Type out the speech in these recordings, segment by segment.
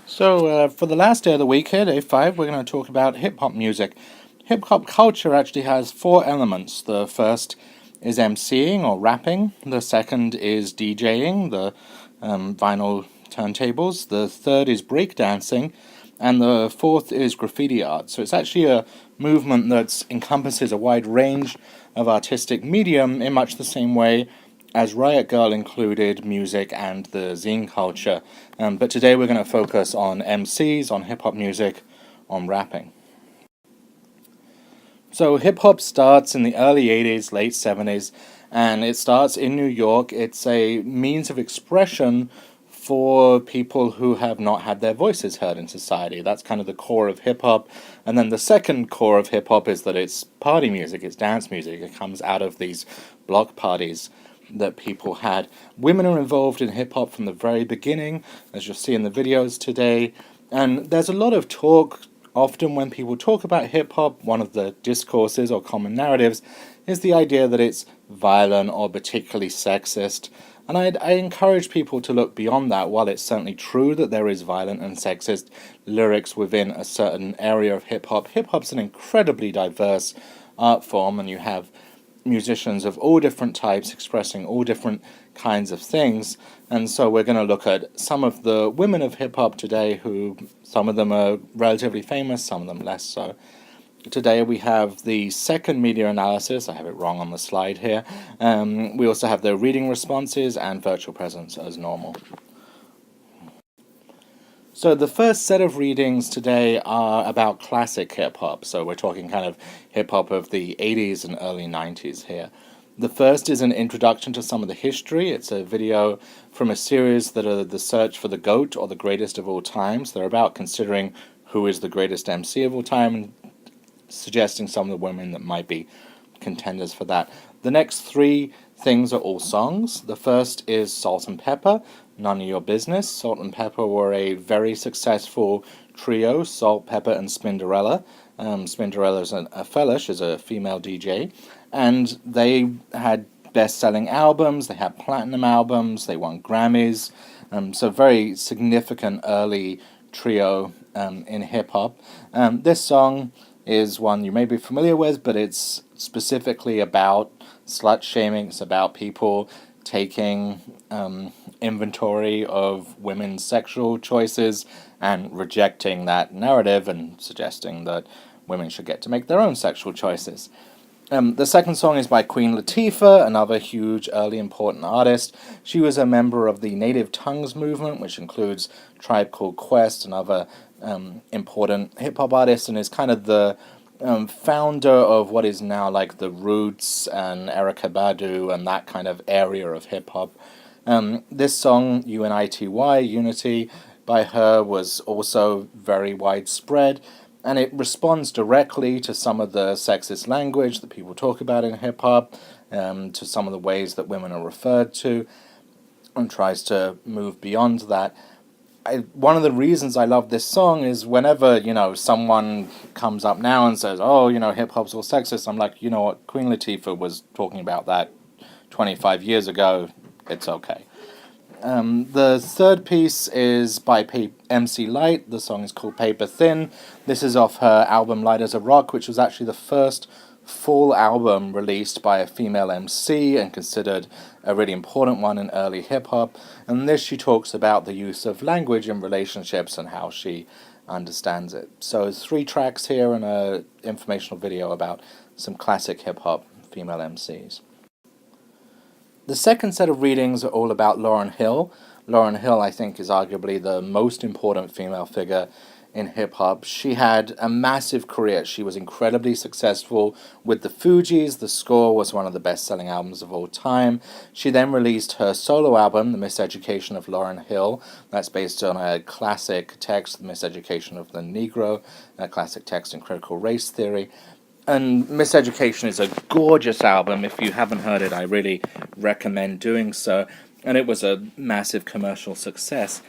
For the last day of the week here, day 5, we're going to talk about hip-hop music. Hip-hop culture actually has 4 elements. The first is MCing or rapping. The second is DJing, the vinyl turntables. The third is breakdancing. And the fourth is graffiti art. So it's actually a movement that encompasses a wide range of artistic medium in much the same way as Riot Grrrl included music and the zine culture. But today we're going to focus on MCs, on hip-hop music, on rapping. So hip-hop starts in the early 80s, late 70s, and it starts in New York. It's a means of expression for people who have not had their voices heard in society. That's kind of the core of hip-hop. And then the second core of hip-hop is that it's party music, it's dance music. It comes out of these block parties that people had. Women are involved in hip-hop from the very beginning, as you'll see in the videos today. And there's a lot of talk. Often when people talk about hip-hop, one of the discourses or common narratives is the idea that it's violent or particularly sexist. And I encourage people to look beyond that. While it's certainly true that there is violent and sexist lyrics within a certain area of hip-hop, hip-hop's an incredibly diverse art form, and you have musicians of all different types expressing all different kinds of things. And so we're going to look at some of the women of hip-hop today, who some of them are relatively famous, some of them less so. Today we have the second media analysis. I have it wrong on the slide here. We also have the reading responses and virtual presence as normal. So the first set of readings today are about classic hip-hop. So we're talking kind of hip-hop of the 80s and early 90s here. The first is an introduction to some of the history. It's a video from a series that are the search for the GOAT, or the greatest of all times. They're about considering who is the greatest MC of all time and suggesting some of the women that might be contenders for that. The next 3 things are all songs. The first is Salt-N-Pepa, None of Your Business. Salt-N-Pepa were a very successful trio, Salt-Pepa and Spinderella. Spinderella's a fella, she's a female DJ, and they had best-selling albums, they had platinum albums, they won Grammys, so very significant early trio in hip-hop. This song is one you may be familiar with, but it's specifically about slut-shaming. It's about people taking inventory of women's sexual choices and rejecting that narrative and suggesting that women should get to make their own sexual choices. The second song is by Queen Latifah, another huge early important artist. She was a member of the Native Tongues movement, which includes Tribe Called Quest and other important hip-hop artists, and is kind of the founder of what is now like the Roots and Erykah Badu and that kind of area of hip-hop. This song, UNITY, Unity, by her was also very widespread, and it responds directly to some of the sexist language that people talk about in hip-hop, to some of the ways that women are referred to, and tries to move beyond that. One of the reasons I love this song is whenever, someone comes up now and says, oh, hip-hop's all sexist, I'm like, you know what, Queen Latifah was talking about that 25 years ago, it's okay. The third piece is by MC Lyte. The song is called Paper Thin. This is off her album Light as a Rock, which was actually the first full album released by a female MC and considered a really important one in early hip-hop. And this, she talks about the use of language in relationships and how she understands it. So there's 3 tracks here and an informational video about some classic hip-hop female MCs. The second set of readings are all about Lauryn Hill. Lauryn Hill, I think, is arguably the most important female figure in hip-hop. She had a massive career. She was incredibly successful with the Fugees. The Score was one of the best-selling albums of all time. She then released her solo album, The Miseducation of Lauryn Hill. That's based on a classic text, The Miseducation of the Negro, a classic text in critical race theory. And Miseducation is a gorgeous album. If you haven't heard it, I really recommend doing so. And it was a massive commercial success.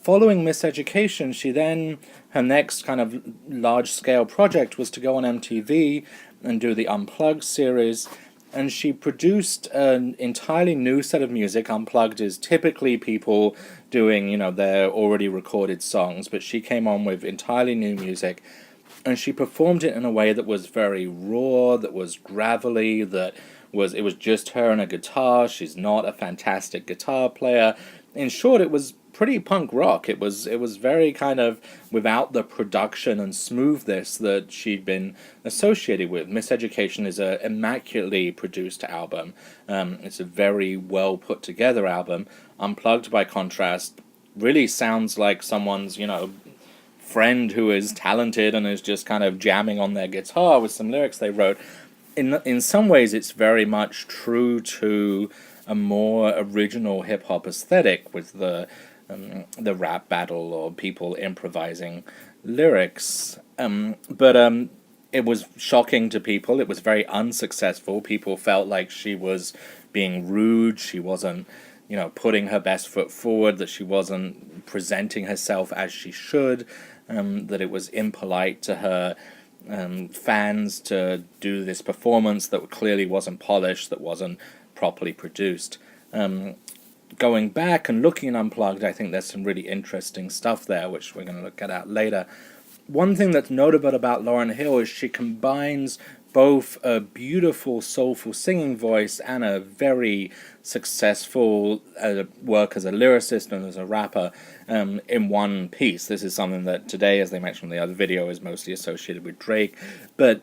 Following Miseducation, her next kind of large-scale project was to go on MTV and do the Unplugged series. and she produced an entirely new set of music. Unplugged is typically people doing, their already recorded songs, but she came on with entirely new music, and she performed it in a way that was very raw, that was gravelly, it was just her and a guitar. She's not a fantastic guitar player. In short, it was pretty punk rock. It was very kind of without the production and smoothness that she'd been associated with. Miseducation is a immaculately produced album. It's a very well put together album. Unplugged, by contrast, really sounds like someone's friend who is talented and is just kind of jamming on their guitar with some lyrics they wrote. In some ways, it's very much true to a more original hip hop aesthetic with the rap battle or people improvising lyrics. But it was shocking to people. It was very unsuccessful. People felt like she was being rude. She wasn't, putting her best foot forward, that she wasn't presenting herself as she should, that it was impolite to her fans to do this performance that clearly wasn't polished, that wasn't properly produced. Going back and looking at Unplugged, I think there's some really interesting stuff there, which we're going to look at later. One thing that's notable about Lauryn Hill is she combines both a beautiful, soulful singing voice and a very successful work as a lyricist and as a rapper in one piece. This is something that today, as they mentioned in the other video, is mostly associated with Drake, but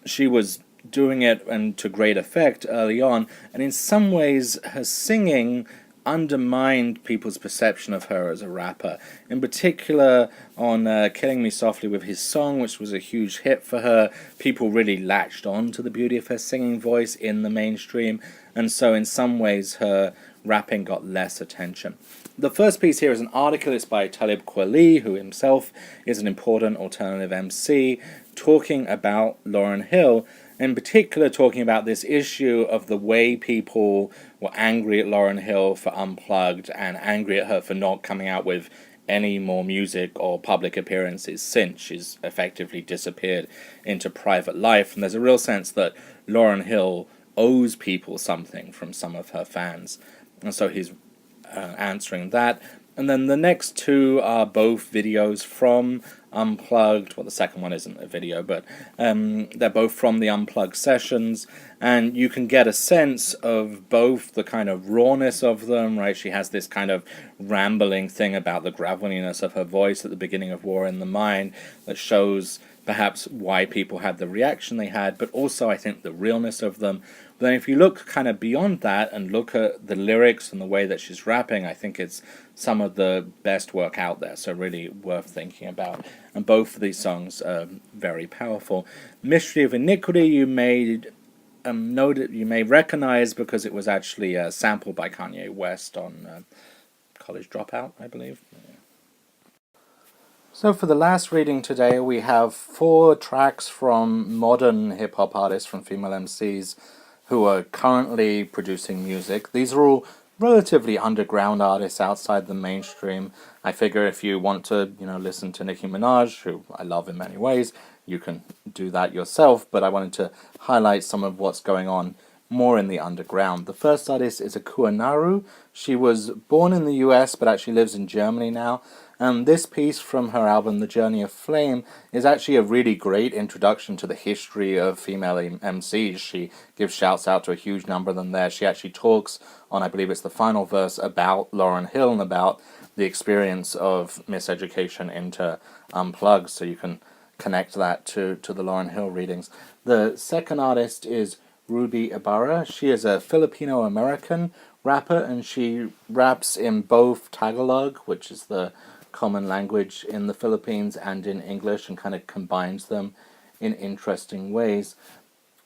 she was doing it and to great effect early on, and in some ways her singing undermined people's perception of her as a rapper. In particular, on Killing Me Softly with His Song, which was a huge hit for her, people really latched on to the beauty of her singing voice in the mainstream, and so in some ways her rapping got less attention. The first piece here is an article. It's by Talib Kweli, who himself is an important alternative MC, talking about Lauryn Hill, in particular talking about this issue of the way people were angry at Lauryn Hill for Unplugged and angry at her for not coming out with any more music or public appearances since she's effectively disappeared into private life. And there's a real sense that Lauryn Hill owes people something from some of her fans. And so he's answering that. And then the next two are both videos from Unplugged. Well, the second one isn't a video, but they're both from the Unplugged sessions, and you can get a sense of both the kind of rawness of them, right? She has this kind of rambling thing about the graveliness of her voice at the beginning of War in the Mind that shows perhaps why people had the reaction they had, but also I think the realness of them. But then if you look kind of beyond that and look at the lyrics and the way that she's rapping, I think it's some of the best work out there, so really worth thinking about. And both of these songs are very powerful. Mystery of Iniquity you may you may recognize because it was actually sampled by Kanye West on College Dropout, I believe. So for the last reading today, we have 4 tracks from modern hip-hop artists, from female MCs, who are currently producing music. These are all relatively underground artists outside the mainstream. I figure if you want to, listen to Nicki Minaj, who I love in many ways, you can do that yourself, but I wanted to highlight some of what's going on more in the underground. The first artist is Akua Naru. She was born in the US, but actually lives in Germany now. And this piece from her album, The Journey of Flame, is actually a really great introduction to the history of female MCs. She gives shouts out to a huge number of them there. She actually talks on, I believe it's the final verse, about Lauryn Hill and about the experience of miseducation into Unplugged, so you can connect that to the Lauryn Hill readings. The second artist is Ruby Ibarra. She is a Filipino-American rapper, and she raps in both Tagalog, which is the common language in the Philippines, and in English, and kind of combines them in interesting ways.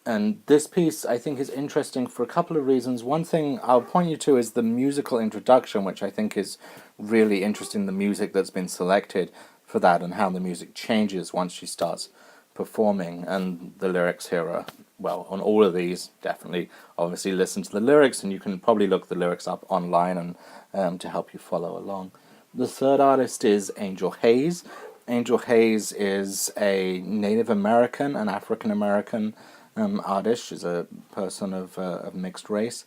And this piece, I think, is interesting for a couple of reasons. One thing I'll point you to is the musical introduction, which I think is really interesting, the music that's been selected for that and how the music changes once she starts performing. And the lyrics here are, well, on all of these, definitely, obviously listen to the lyrics, and you can probably look the lyrics up online and to help you follow along. The third artist is Angel Hayes. Angel Hayes is a Native American, an African American artist. She's a person of mixed race,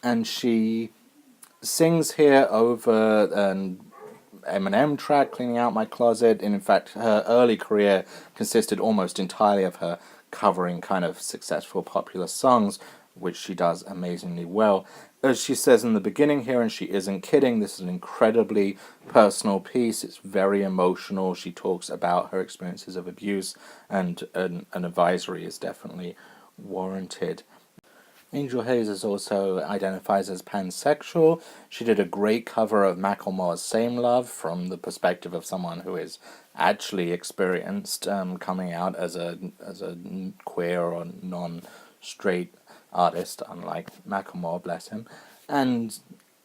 and she sings here over an Eminem track, Cleaning Out My Closet. And in fact, her early career consisted almost entirely of her covering kind of successful popular songs, which she does amazingly well. As she says in the beginning here, and she isn't kidding, this is an incredibly personal piece. It's very emotional. She talks about her experiences of abuse, and an advisory is definitely warranted. Angel Hayes is also identifies as pansexual. She did a great cover of Macklemore's Same Love from the perspective of someone who is actually experienced coming out as a queer or non-straight artist, unlike Macklemore, bless him. And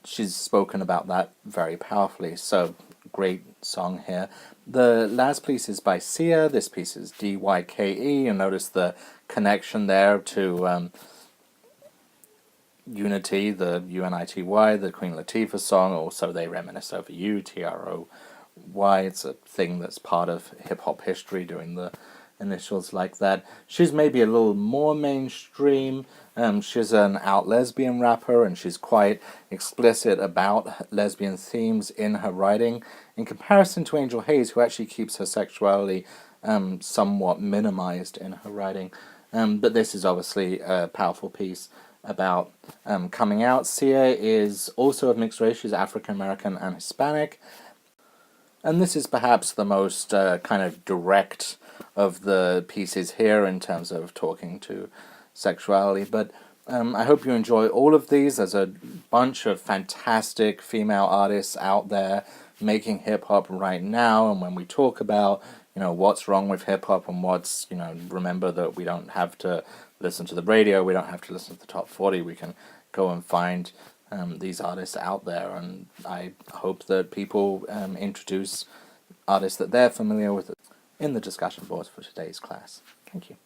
she's spoken about that very powerfully. So, great song here. The last piece is by Sia. This piece is DYKE. You notice the connection there to Unity, the UNITY, the Queen Latifah song. Also, They Reminisce Over You, TROY. It's a thing that's part of hip-hop history, doing the initials like that. She's maybe a little more mainstream. She's an out lesbian rapper, and she's quite explicit about lesbian themes in her writing, in comparison to Angel Hayes, who actually keeps her sexuality somewhat minimized in her writing. But this is obviously a powerful piece about coming out. Sia is also of mixed race. She's African American and Hispanic. And this is perhaps the most kind of direct of the pieces here in terms of talking to sexuality. But I hope you enjoy all of these. There's a bunch of fantastic female artists out there making hip-hop right now. And when we talk about, what's wrong with hip-hop and what's, remember that we don't have to listen to the radio, we don't have to listen to the top 40, we can go and find these artists out there, and I hope that people introduce artists that they're familiar with in the discussion boards for today's class. Thank you.